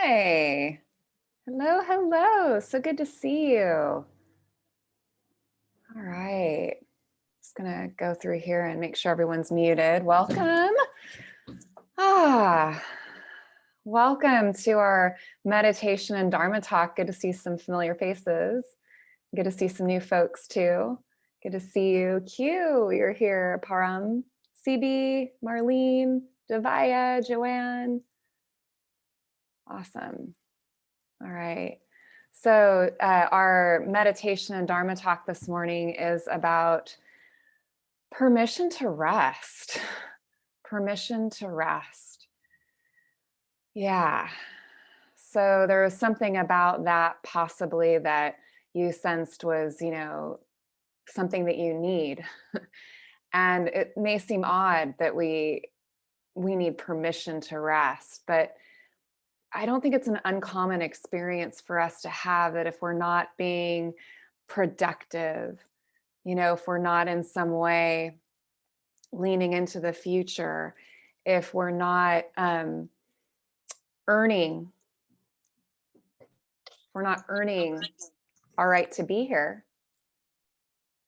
Hi. Hello, hello. So good to see you. All right. Just gonna go through here and make sure everyone's muted. Welcome. Ah, welcome to our meditation and Dharma talk. Good to see some familiar faces. Good to see some new folks too. Good to see you. Q, you're here. Param, CB, Marlene, Devaya, Joanne. Awesome. All right. So our meditation and Dharma talk this morning is about permission to rest. Permission to rest. Yeah. So there was something about that possibly that you sensed was, something that you need. And it may seem odd that we need permission to rest, but I don't think it's an uncommon experience for us to have that if we're not being productive, if we're not in some way leaning into the future, if we're not earning, if we're not earning our right to be here,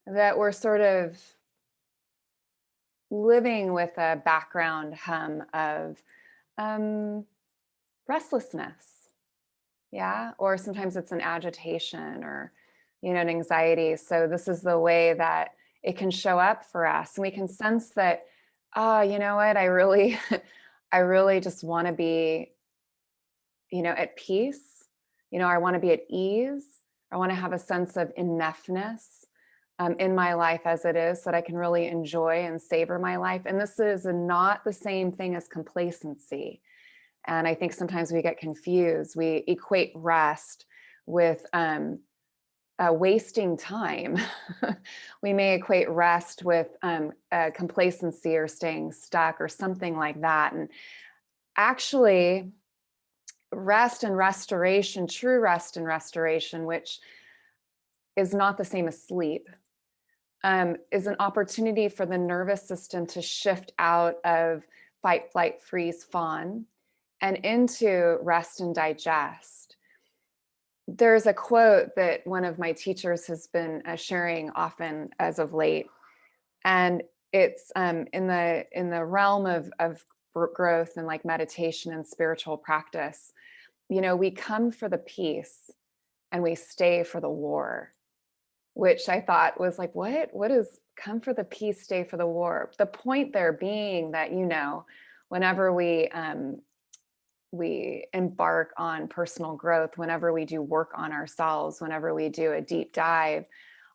that we're sort of living with a background hum of restlessness. Yeah. Or sometimes it's an agitation or, an anxiety. So this is the way that it can show up for us. And we can sense that, you know what, I really, I really just want to be, at peace. I want to be at ease. I want to have a sense of enoughness in my life as it is so that I can really enjoy and savor my life. And this is not the same thing as complacency. And I think sometimes we get confused. We equate rest with wasting time. We may equate rest with complacency or staying stuck or something like that. And actually, rest and restoration, true rest and restoration, which is not the same as sleep, is an opportunity for the nervous system to shift out of fight, flight, freeze, fawn, and into rest and digest. There's a quote that one of my teachers has been sharing often as of late, and it's in the realm of growth and like meditation and spiritual practice. We come for the peace and we stay for the war, which I thought was like, what is come for the peace, stay for the war? The point there being that, whenever we embark on personal growth, whenever we do work on ourselves, whenever we do a deep dive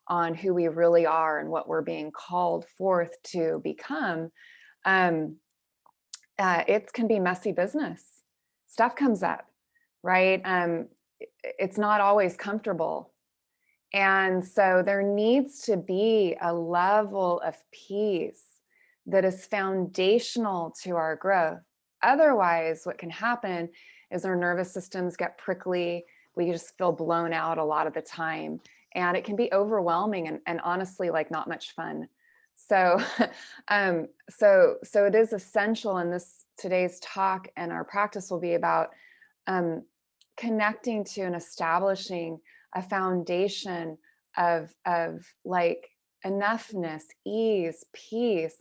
on who we really are and what we're being called forth to become, it can be messy business. Stuff comes up, right? It's not always comfortable. And so there needs to be a level of peace that is foundational to our growth. Otherwise, what can happen is our nervous systems get prickly. We just feel blown out a lot of the time. And it can be overwhelming and honestly, like not much fun. So, so it is essential in today's talk, and our practice will be about connecting to and establishing a foundation of like enoughness, ease, peace,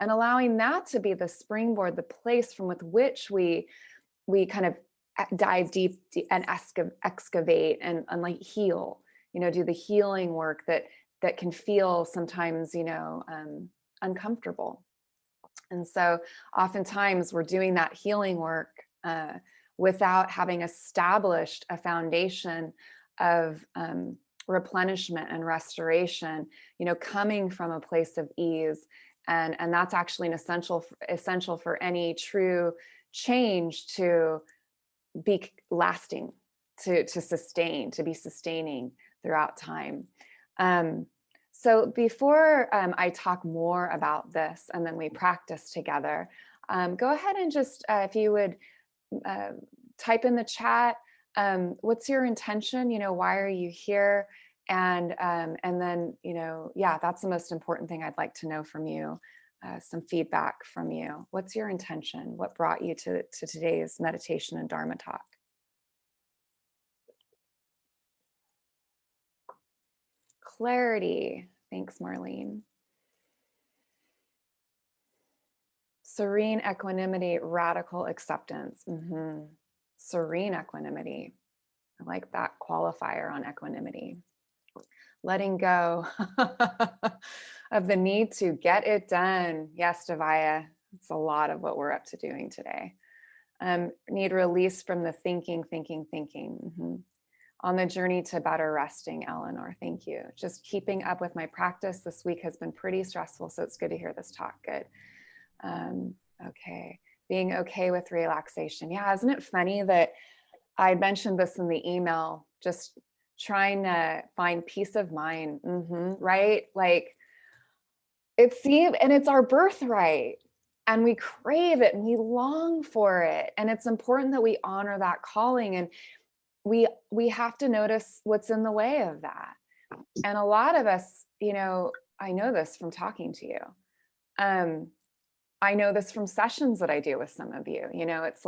and allowing that to be the springboard, the place from with which we kind of dive deep and excavate and like heal, do the healing work that can feel sometimes, uncomfortable. And so oftentimes we're doing that healing work without having established a foundation of replenishment and restoration, coming from a place of ease. And that's actually an essential for any true change to be lasting, to sustain, to be sustaining throughout time. So before I talk more about this and then we practice together, go ahead and just, if you would type in the chat, what's your intention? Why are you here? And then, yeah, that's the most important thing I'd like to know from you, some feedback from you. What's your intention? What brought you to today's meditation and Dharma talk? clarity. Thanks, Marlene. Serene equanimity, radical acceptance. Serene equanimity. I like that qualifier on equanimity. Letting go of the need to get it done. Yes, Devaya, it's a lot of what we're up to doing today. Need release from the thinking. On the journey to better resting, Eleanor, thank you. Just keeping up with my practice this week has been pretty stressful, so it's good to hear this talk. Good. Okay, being okay with relaxation. Yeah, isn't it funny that I mentioned this in the email, just trying to find peace of mind, right? Like it's our birthright and we crave it and we long for it. And it's important that we honor that calling, and we have to notice what's in the way of that. And a lot of us, I know this from talking to you. I know this from sessions that I do with some of you. It's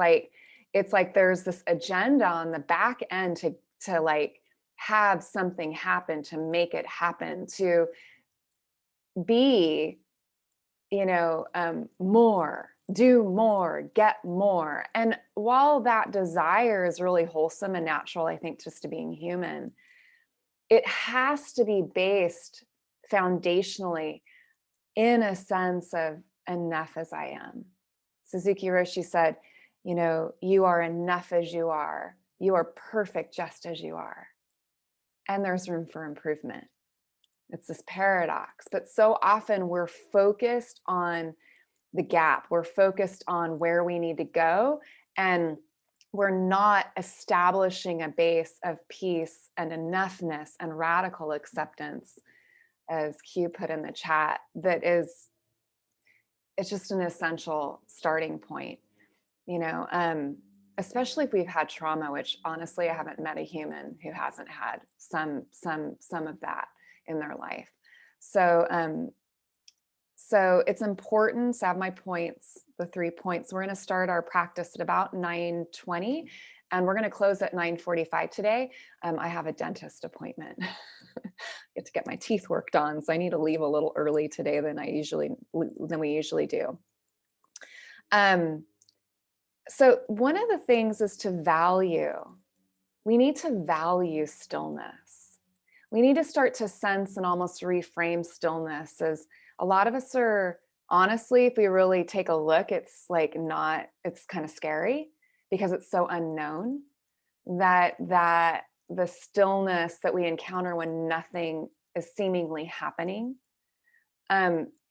like there's this agenda on the back end to like have something happen, to make it happen, to be, more, do more, get more. And while that desire is really wholesome and natural, I think, just to being human, it has to be based foundationally in a sense of enough as I am. Suzuki Roshi said, you are enough as you are. You are perfect just as you are. And there's room for improvement. It's this paradox, but so often we're focused on the gap. We're focused on where we need to go, and we're not establishing a base of peace and enoughness and radical acceptance, as Q put in the chat, it's just an essential starting point, especially if we've had trauma, which honestly, I haven't met a human who hasn't had some of that in their life. So it's important to have my points, the 3 points. We're going to start our practice at about 9:20, and we're going to close at 9:45 today. I have a dentist appointment. Get to get my teeth worked on, so I need to leave a little early today than we usually do. So one of the things is to value. We need to value stillness. We need to start to sense and almost reframe stillness as a lot of us are, honestly, if we really take a look, it's kind of scary because it's so unknown that the stillness that we encounter when nothing is seemingly happening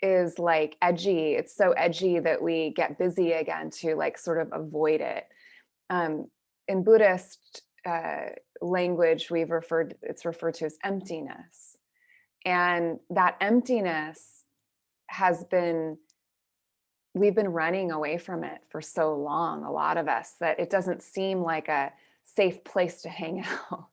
is like edgy. It's so edgy that we get busy again to like sort of avoid it. In Buddhist language, it's referred to as emptiness. And that emptiness we've been running away from it for so long, a lot of us, that it doesn't seem like a safe place to hang out.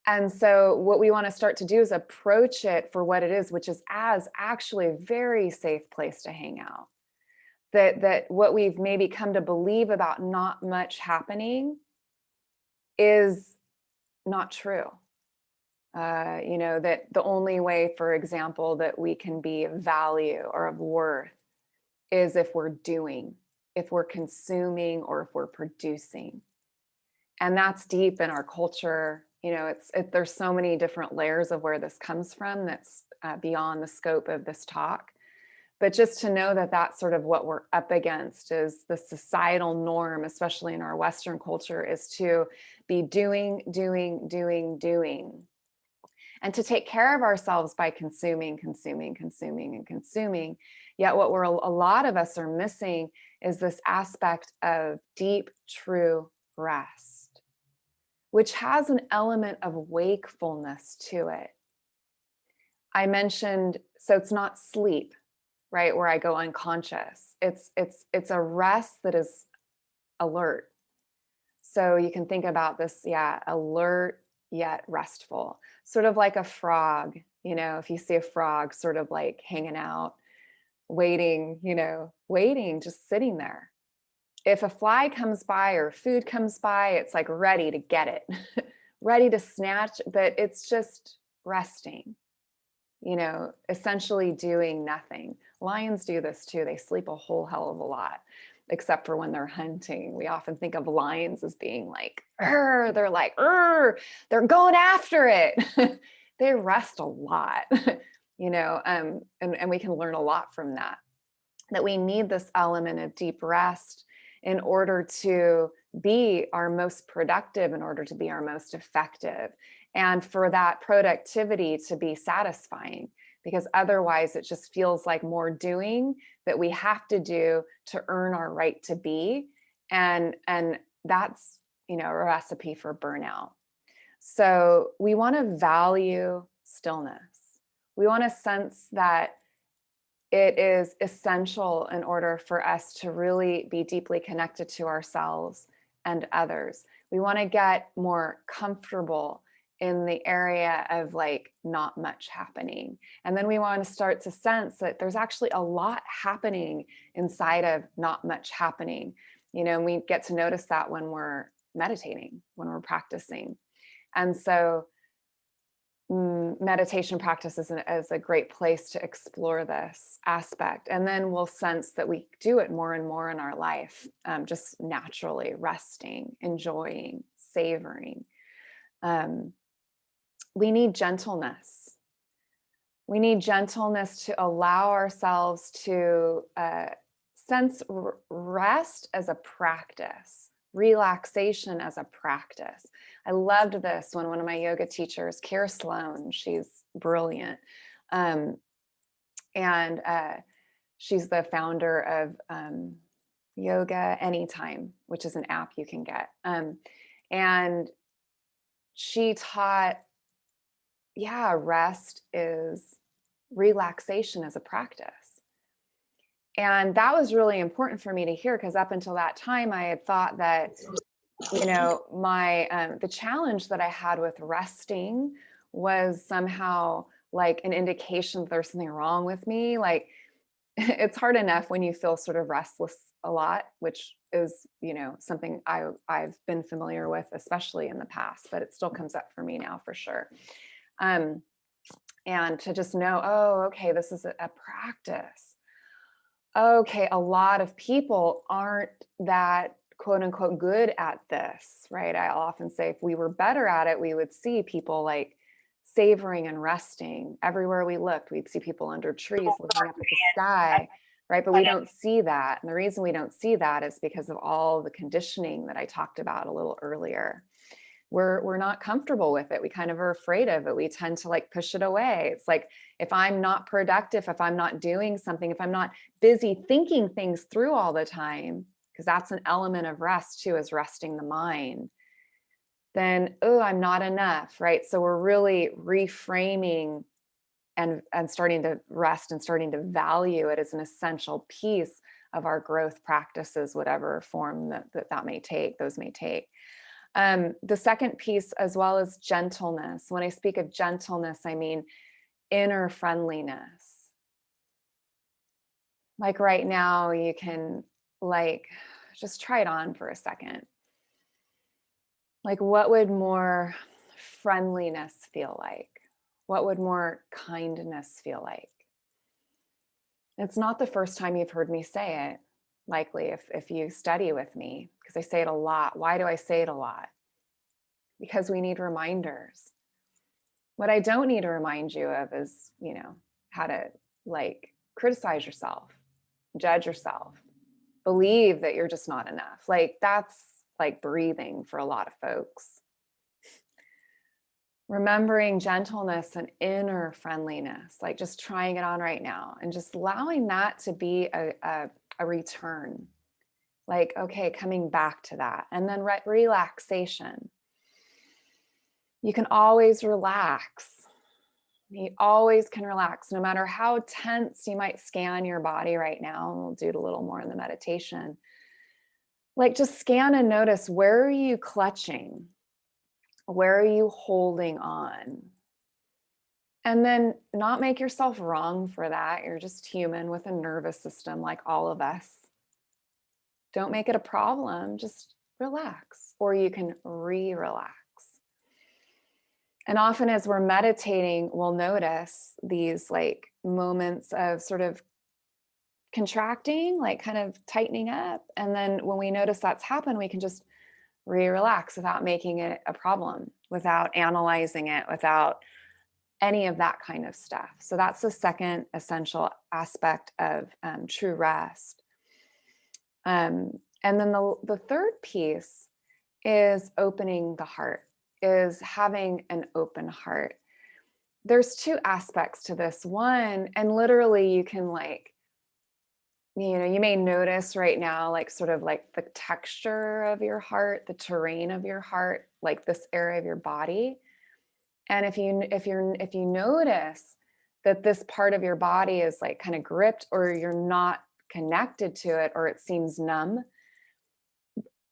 And so what we want to start to do is approach it for what it is, which is as actually a very safe place to hang out. That what we've maybe come to believe about not much happening is not true. That the only way, for example, that we can be of value or of worth is if we're doing, if we're consuming, or if we're producing. And that's deep in our culture. There's so many different layers of where this comes from that's beyond the scope of this talk. But just to know that that's sort of what we're up against is the societal norm, especially in our Western culture, is to be doing. And to take care of ourselves by consuming. Yet what a lot of us are missing is this aspect of deep, true rest, which has an element of wakefulness to it. I mentioned, so it's not sleep, right, where I go unconscious. It's a rest that is alert. So you can think about this, alert yet restful, sort of like a frog. If you see a frog sort of like hanging out, waiting, just sitting there. If a fly comes by or food comes by, it's like ready to get it, ready to snatch, but it's just resting, essentially doing nothing. Lions do this too. They sleep a whole hell of a lot, except for when they're hunting. We often think of lions as being like, they're like, they're going after it. They rest a lot, and we can learn a lot from that we need this element of deep rest in order to be our most productive, in order to be our most effective, and for that productivity to be satisfying, because otherwise it just feels like more doing that we have to do to earn our right to be. And that's, a recipe for burnout. So we want to value stillness. We want to sense that it is essential in order for us to really be deeply connected to ourselves and others. We want to get more comfortable in the area of like not much happening. And then we want to start to sense that there's actually a lot happening inside of not much happening. And we get to notice that when we're meditating, when we're practicing. And so meditation practice is a great place to explore this aspect. And then we'll sense that we do it more and more in our life, just naturally resting, enjoying, savoring. We need gentleness. We need gentleness to allow ourselves to sense rest as a practice, relaxation as a practice. I loved this when one of my yoga teachers, Kara Sloan, she's brilliant. She's the founder of Yoga Anytime, which is an app you can get. And she taught, rest is relaxation as a practice. And that was really important for me to hear, because up until that time, I had thought that the challenge that I had with resting was somehow like an indication that there's something wrong with me. Like, it's hard enough when you feel sort of restless a lot, which is, something I've been familiar with, especially in the past, but it still comes up for me now for sure. And to just know, oh, okay, this is a practice. Okay, a lot of people aren't that quote unquote good at this, right? I'll often say if we were better at it, we would see people like savoring and resting everywhere we looked. We'd see people under trees looking up at the sky, right? But we don't see that. And the reason we don't see that is because of all the conditioning that I talked about a little earlier. We're not comfortable with it. We kind of are afraid of it. We tend to like push it away. It's like, if I'm not productive, if I'm not doing something, if I'm not busy thinking things through all the time, because that's an element of rest too, is resting the mind, then, I'm not enough, right? So we're really reframing and starting to rest and starting to value it as an essential piece of our growth practices, whatever form that may take, those may take. The second piece as well is gentleness. When I speak of gentleness, I mean inner friendliness. Like right now, you can just try it on for a second. Like, what would more friendliness feel like? What would more kindness feel like? It's not the first time you've heard me say it, likely, if you study with me, because I say it a lot. Why do I say it a lot? Because we need reminders. What I don't need to remind you of is, how to criticize yourself, judge yourself, believe that you're just not enough. Like, that's like breathing for a lot of folks. Remembering gentleness and inner friendliness, like just trying it on right now and just allowing that to be a return. Like, okay, coming back to that. And then relaxation. You can always relax. You always can relax, no matter how tense you might scan your body right now. And we'll do it a little more in the meditation. Like, just scan and notice, where are you clutching? Where are you holding on? And then not make yourself wrong for that. You're just human with a nervous system like all of us. Don't make it a problem. Just relax, or you can re-relax. And often as we're meditating, we'll notice these like moments of sort of contracting, like kind of tightening up. And then when we notice that's happened, we can just relax without making it a problem, without analyzing it, without any of that kind of stuff. So that's the second essential aspect of true rest. And then the third piece is opening the heart, is having an open heart. There's two aspects to this. One, and literally you can like, you may notice right now, like sort of like the texture of your heart, the terrain of your heart, like this area of your body. And if you notice that this part of your body is like kind of gripped, or you're not connected to it, or it seems numb,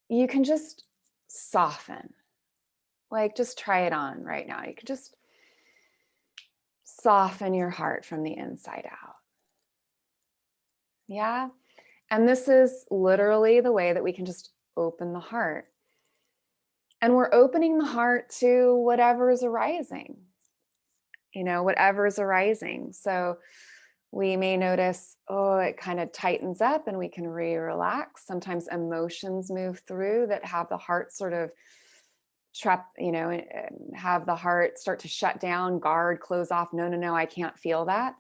you can just soften. Like just try it on right now. You can just soften your heart from the inside out. Yeah. And this is literally the way that we can just open the heart. And we're opening the heart to whatever is arising, whatever is arising. So we may notice, oh, it kind of tightens up and we can relax. Sometimes emotions move through that have the heart sort of have the heart start to shut down, guard, close off. No, I can't feel that.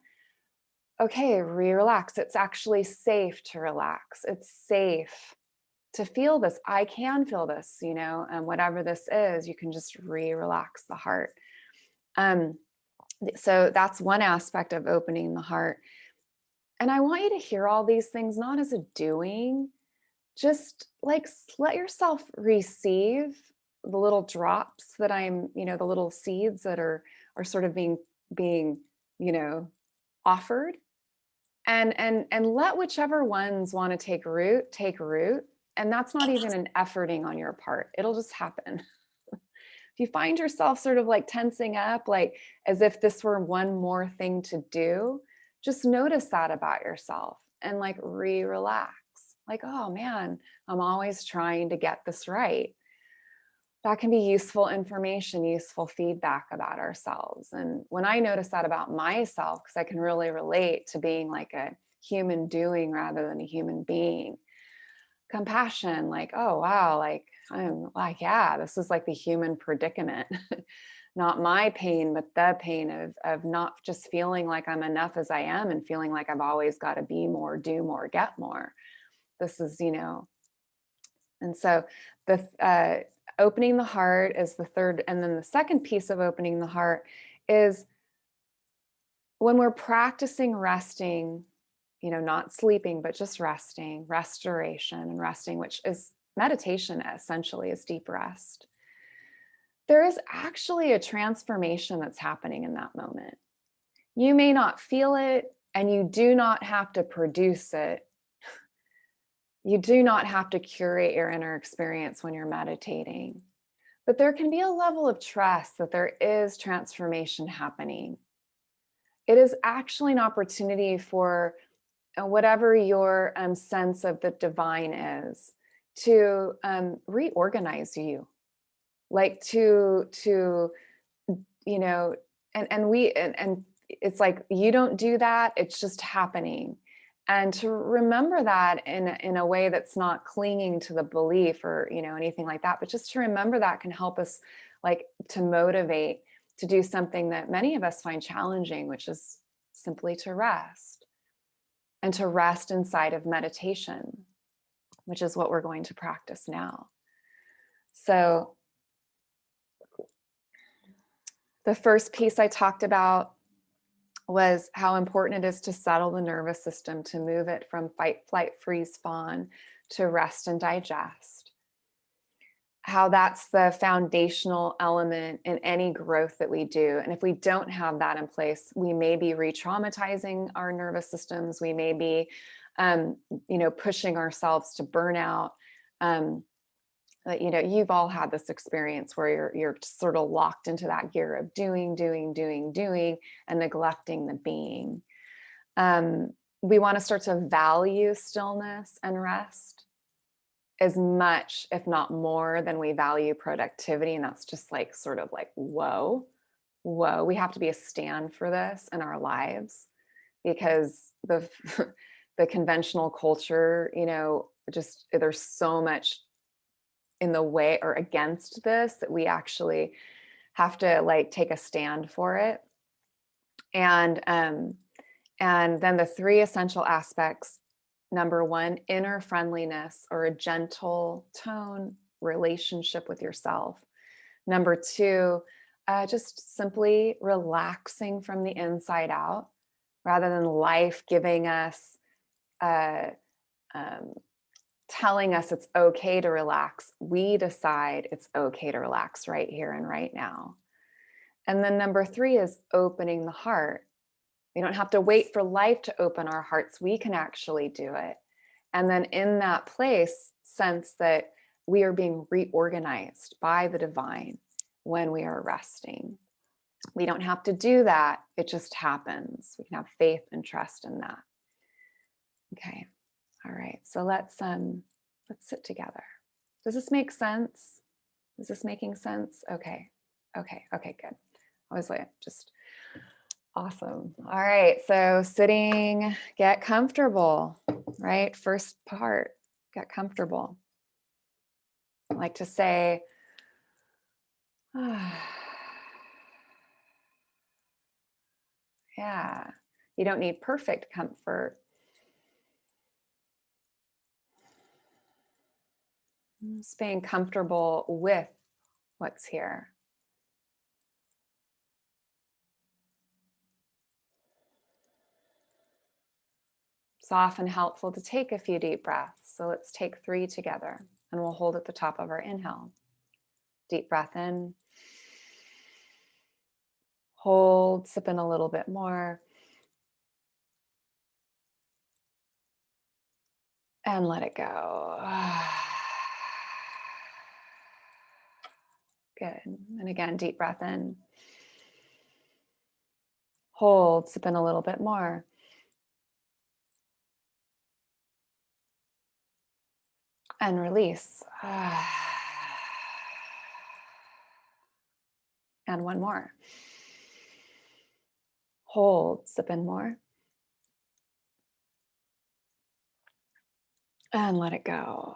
Okay, relax. It's actually safe to relax. It's safe to feel this. I can feel this, and whatever this is, you can just relax the heart. So that's one aspect of opening the heart. And I want you to hear all these things not as a doing, just like let yourself receive the little drops that the little seeds that are sort of being, offered, and let whichever ones want to take root. And that's not even an efforting on your part. It'll just happen. If you find yourself sort of like tensing up, like as if this were one more thing to do, just notice that about yourself and like relax. Like, oh man, I'm always trying to get this right. That can be useful information, useful feedback about ourselves. And when I notice that about myself, because I can really relate to being like a human doing rather than a human being, compassion, like, oh wow, like I'm like, yeah, this is like the human predicament. Not my pain, but the pain of not just feeling like I'm enough as I am and feeling like I've always got to be more, do more, get more. This is, and so the opening the heart is the third. And then the second piece of opening the heart is when we're practicing resting, not sleeping, but just resting, restoration and resting, which is meditation essentially, is deep rest. There is actually a transformation that's happening in that moment. You may not feel it, and you do not have to produce it. You do not have to curate your inner experience when you're meditating. But there can be a level of trust that there is transformation happening. It is actually an opportunity for whatever your sense of the divine is to reorganize you, like to and it's like you don't do that, it's just happening. And to remember that in a way that's not clinging to the belief or anything like that, but just to remember that can help us like to motivate to do something that many of us find challenging, which is simply to rest, and to rest inside of meditation, which is what we're going to practice now. So the first piece I talked about was how important it is to settle the nervous system, to move it from fight, flight, freeze, fawn to rest and digest. How that's the foundational element in any growth that we do. And if we don't have that in place, we may be re-traumatizing our nervous systems. We may be, pushing ourselves to burnout. You've all had this experience where you're sort of locked into that gear of doing, and neglecting the being. We want to start to value stillness and rest as much, if not more, than we value productivity. And that's just like, sort of like, whoa. whoa, we have to be a stand for this in our lives, because the the conventional culture, just there's so much in the way or against this that we actually have to like take a stand for it. And then the three essential aspects: number one, inner friendliness or a gentle tone relationship with yourself. Number two, just simply relaxing from the inside out, rather than life giving us, uh, um, telling us it's okay to relax. We decide it's okay to relax right here and right now. And then number three is opening the heart. We don't have to wait for life to open our hearts. We can actually do it. And then in that place, sense that we are being reorganized by the divine when we are resting. We don't have to do that. It just happens. We can have faith and trust in that. Okay. All right. So let's sit together. Does this make sense? Is this making sense? Okay. Okay. Okay, good. I was like, just awesome. All right. So sitting, get comfortable, right? First part, get comfortable. I like to say, yeah, you don't need perfect comfort. Just being comfortable with what's here. It's often helpful to take a few deep breaths. So let's take 3 together, and we'll hold at the top of our inhale. Deep breath in. Hold, sip in a little bit more. And let it go. Good. And again, deep breath in. Hold, sip in a little bit more. And release. And one more. Hold, sip in more. And let it go.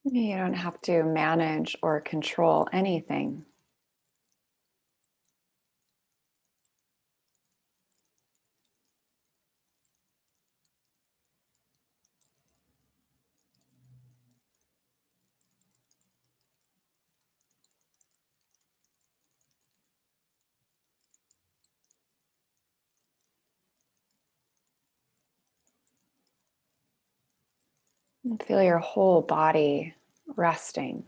You don't have to manage or control anything. And feel your whole body resting.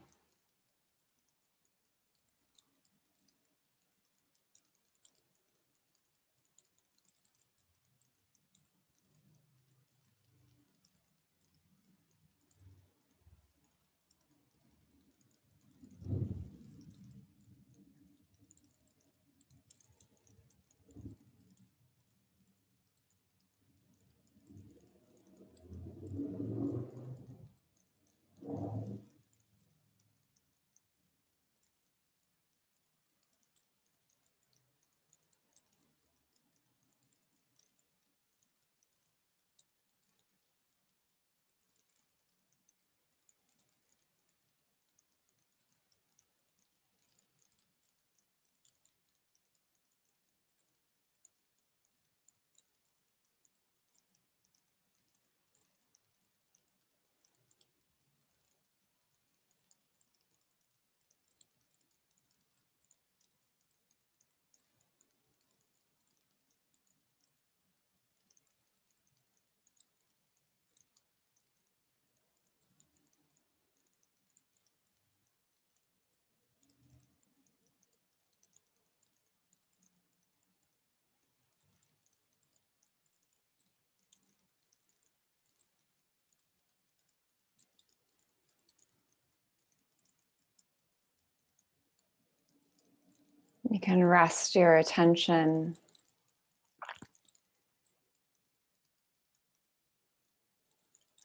You can rest your attention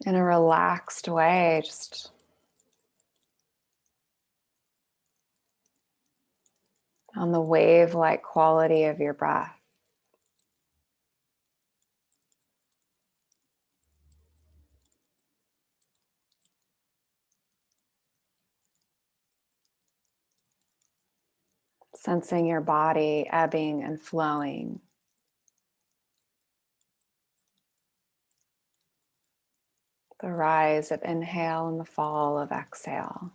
in a relaxed way, just on the wave-like quality of your breath. Sensing your body ebbing and flowing. The rise of inhale and the fall of exhale.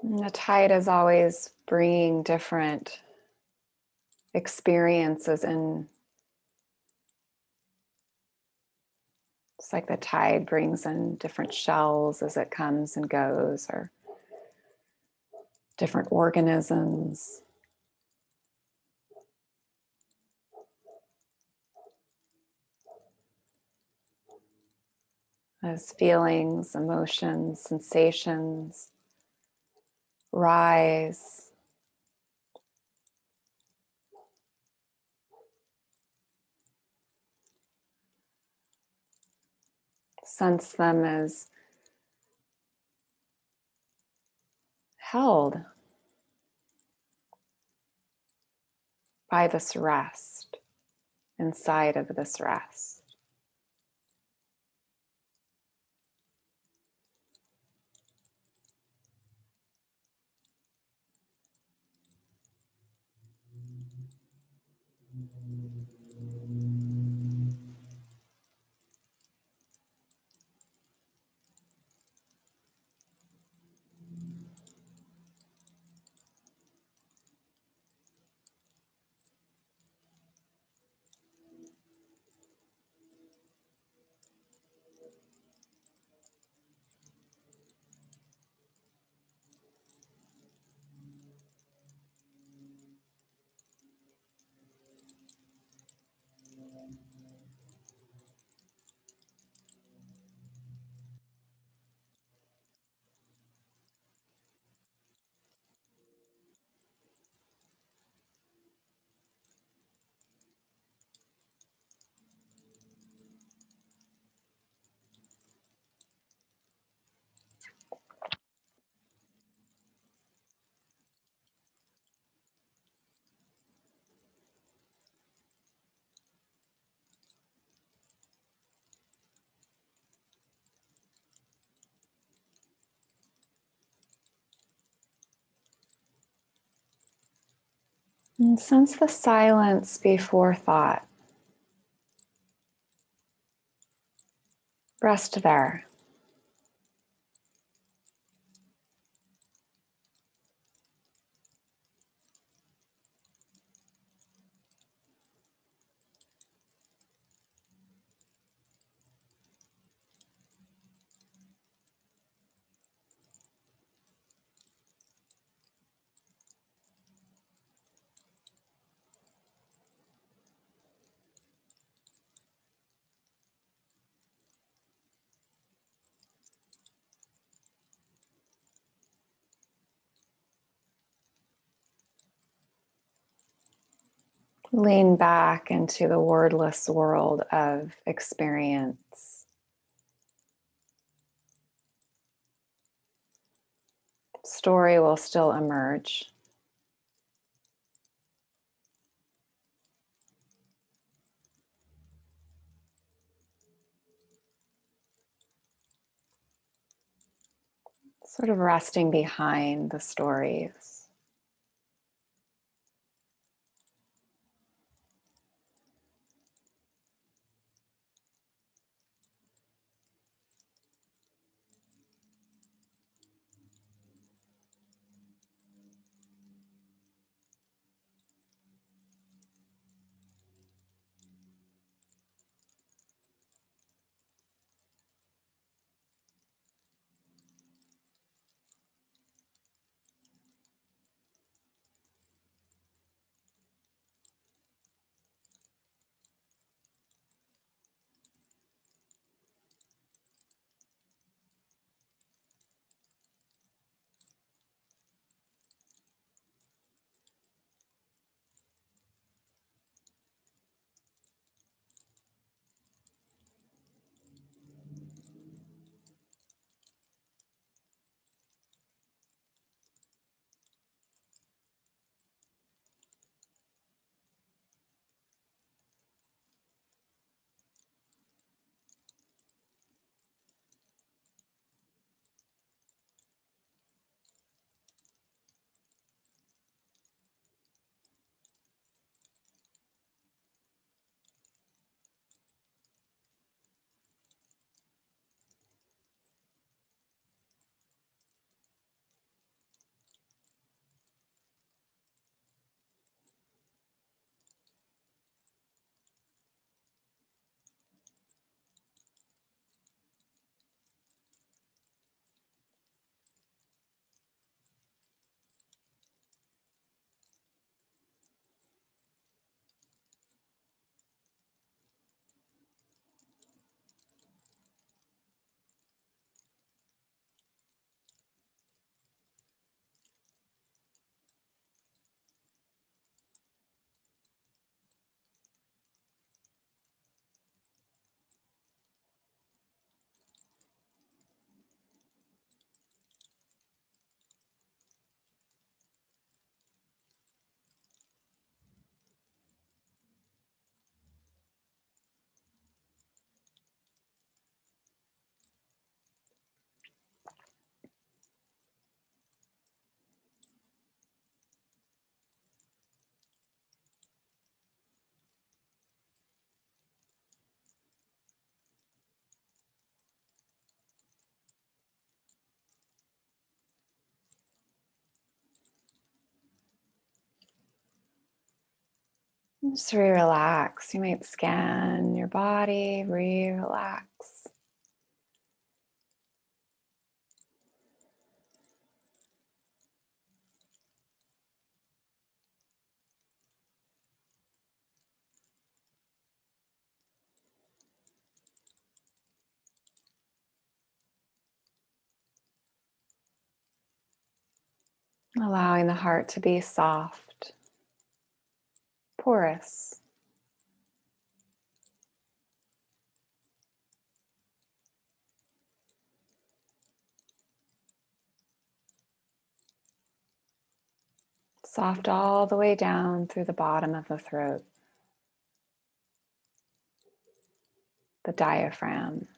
And the tide is always bringing different experiences in. It's like the tide brings in different shells as it comes and goes, or different organisms. As feelings, emotions, sensations rise. Sense them as held by this rest, inside of this rest. And sense the silence before thought. Rest there. Lean back into the wordless world of experience. Story will still emerge. Sort of resting behind the stories. Just re-relax. You might scan your body, re-relax. Allowing the heart to be soft, porous. Soft all the way down through the bottom of the throat, the diaphragm.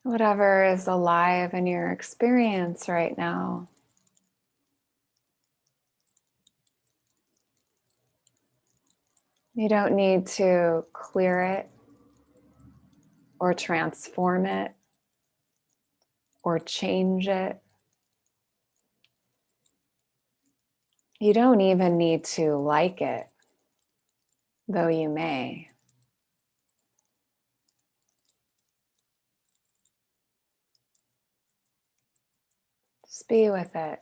Whatever is alive in your experience right now. You don't need to clear it or transform it or change it. You don't even need to like it, though you may. Just be with it.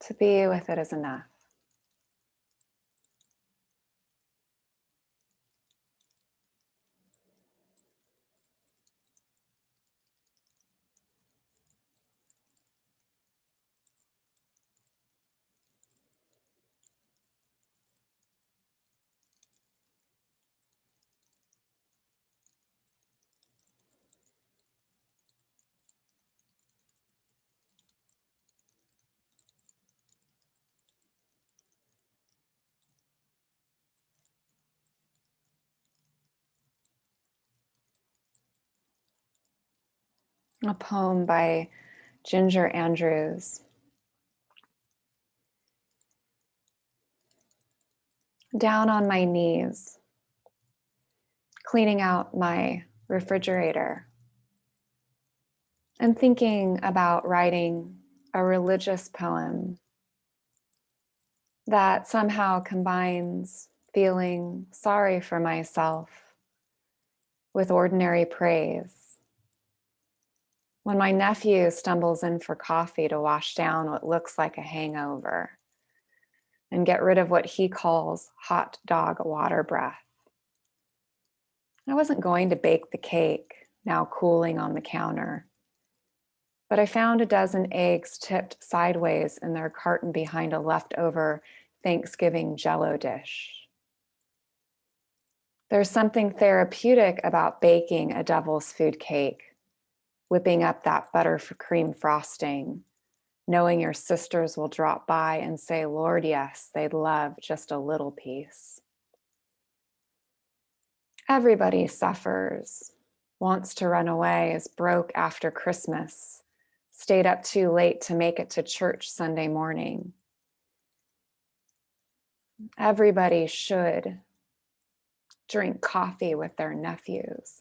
To be with it is enough. A poem by Ginger Andrews. Down on my knees, cleaning out my refrigerator and thinking about writing a religious poem that somehow combines feeling sorry for myself with ordinary praise. When my nephew stumbles in for coffee to wash down what looks like a hangover and get rid of what he calls hot dog water breath. I wasn't going to bake the cake, now cooling on the counter, but I found a dozen eggs tipped sideways in their carton behind a leftover Thanksgiving Jell-O dish. There's something therapeutic about baking a devil's food cake, whipping up that buttercream frosting, knowing your sisters will drop by and say, Lord, yes, they'd love just a little piece. Everybody suffers, wants to run away, is broke after Christmas, stayed up too late to make it to church Sunday morning. Everybody should drink coffee with their nephews,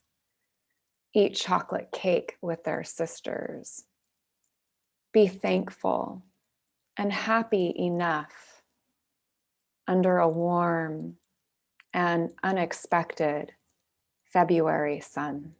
eat chocolate cake with their sisters, be thankful and happy enough under a warm and unexpected February sun.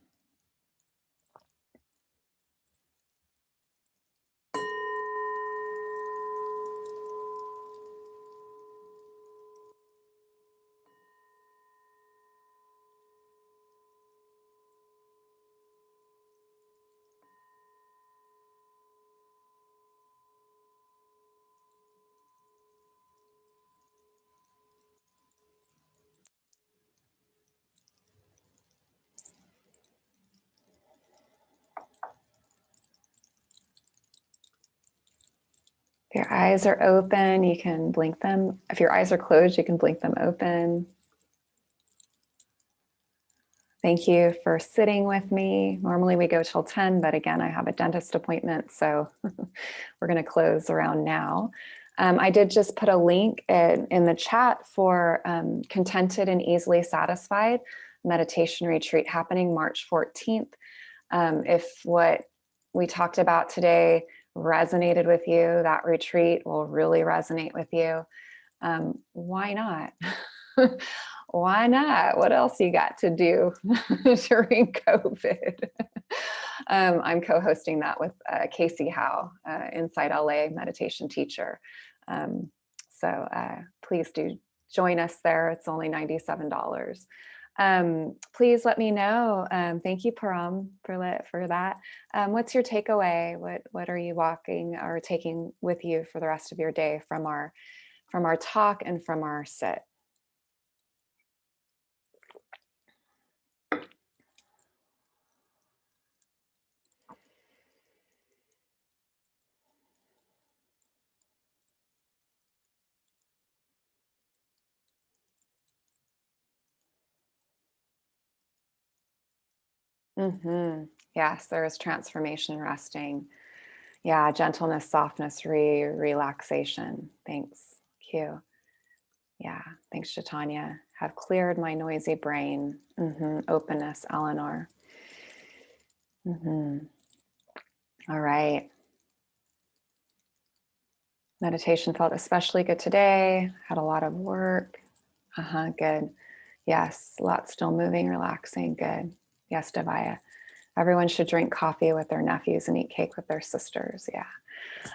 If your eyes are open, you can blink them. If your eyes are closed, you can blink them open. Thank you for sitting with me. Normally we go till 10, but again, I have a dentist appointment, so we're going to close around now. I did just put a link in the chat for Contented and Easily Satisfied meditation retreat happening March 14th. If what we talked about today resonated with you, that retreat will really resonate with you. Why not? Why not? What else you got to do during COVID? I'm co-hosting that with Casey Howe, Inside LA meditation teacher. So please do join us there. It's only $97. Please let me know. Thank you, Param, for that. What's your takeaway? What are you walking or taking with you for the rest of your day from our talk and from our sit? Mm-hmm. Yes, there is transformation resting. Yeah, gentleness, softness, relaxation. Thanks, Q. Yeah, thanks, Chaitanya. Have cleared my noisy brain. Openness, Eleanor. All right. Meditation felt especially good today. Had a lot of work. Good. Yes, a lot still moving, relaxing. Good. Yes, Devaya. Everyone should drink coffee with their nephews and eat cake with their sisters. Yeah.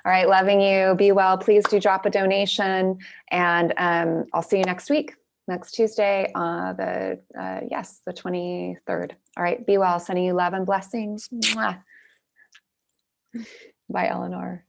All right. Loving you. Be well. Please do drop a donation. And I'll see you next week, next Tuesday, the 23rd. All right. Be well. Sending you love and blessings. Mwah. Bye, Eleanor.